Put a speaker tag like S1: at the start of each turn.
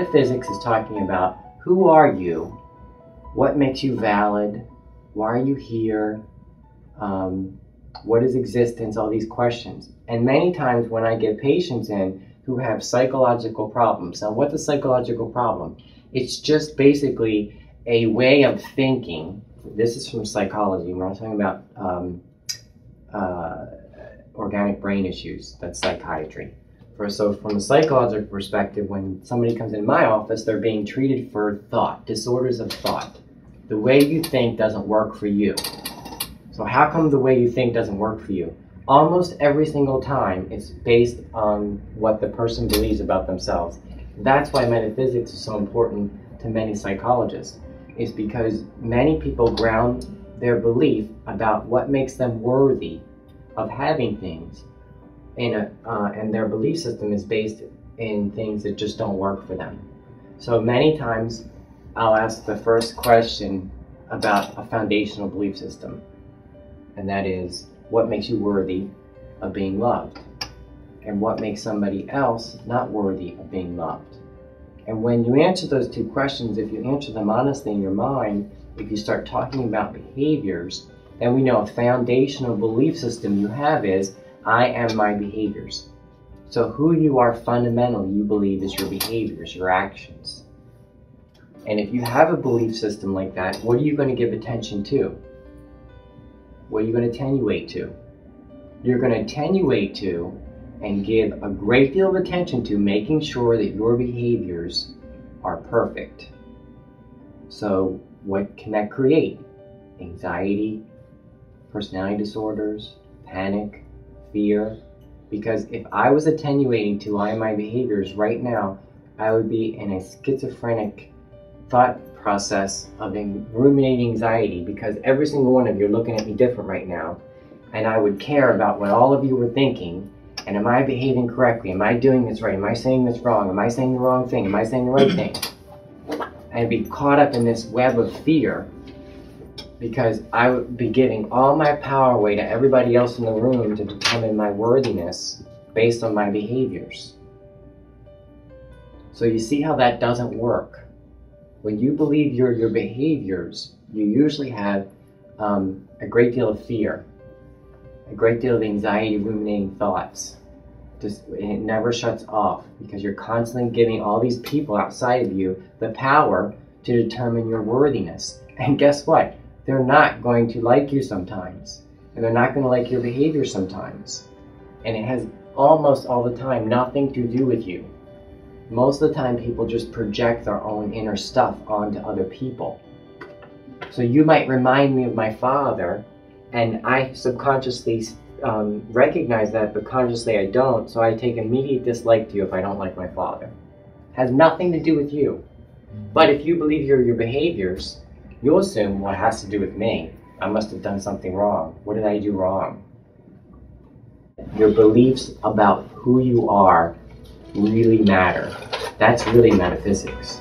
S1: metaphysics is talking about who are you, what makes you valid, why are you here, what is existence, all these questions. And many times when I get patients in who have psychological problems, now what's a psychological problem? It's just basically a way of thinking. This is from psychology. We're not talking about organic brain issues. That's psychiatry. So from a psychological perspective, when somebody comes in my office, they're being treated for thought, disorders of thought. The way you think doesn't work for you. So how come the way you think doesn't work for you? Almost every single time, it's based on what the person believes about themselves. That's why metaphysics is so important to many psychologists. Is because many people ground their belief about what makes them worthy of having things and their belief system is based in things that just don't work for them. So many times I'll ask the first question about a foundational belief system, and that is, what makes you worthy of being loved? And what makes somebody else not worthy of being loved? And when you answer those two questions, if you answer them honestly in your mind, if you start talking about behaviors, then we know a foundational belief system you have is, I am my behaviors. So who you are fundamentally, you believe, is your behaviors, your actions. And if you have a belief system like that, what are you going to give attention to? What are you going to attenuate to? You're going to attenuate to and give a great deal of attention to making sure that your behaviors are perfect. So what can that create? Anxiety, personality disorders, panic, fear. Because if I was attenuating to I am my behaviors right now, I would be in a schizophrenic thought process of ruminating anxiety, because every single one of you are looking at me different right now, and I would care about what all of you were thinking, and am I behaving correctly? Am I doing this right? Am I saying this wrong? Am I saying the wrong thing? Am I saying the right thing? I'd be caught up in this web of fear, because I would be giving all my power away to everybody else in the room to determine my worthiness based on my behaviors. So you see how that doesn't work. When you believe your behaviors, you usually have a great deal of fear, a great deal of anxiety, ruminating thoughts. It never shuts off, because you're constantly giving all these people outside of you the power to determine your worthiness. And guess what? They're not going to like you sometimes, and they're not going to like your behavior sometimes. And it has almost all the time nothing to do with you. Most of the time people just project their own inner stuff onto other people. So you might remind me of my father, and I subconsciously recognize that, but consciously I don't, so I take immediate dislike to you if I don't like my father. It has nothing to do with you. But if you believe your behaviors, you'll assume, well, it has to do with me. I must have done something wrong. What did I do wrong? Your beliefs about who you are really matter. That's really metaphysics.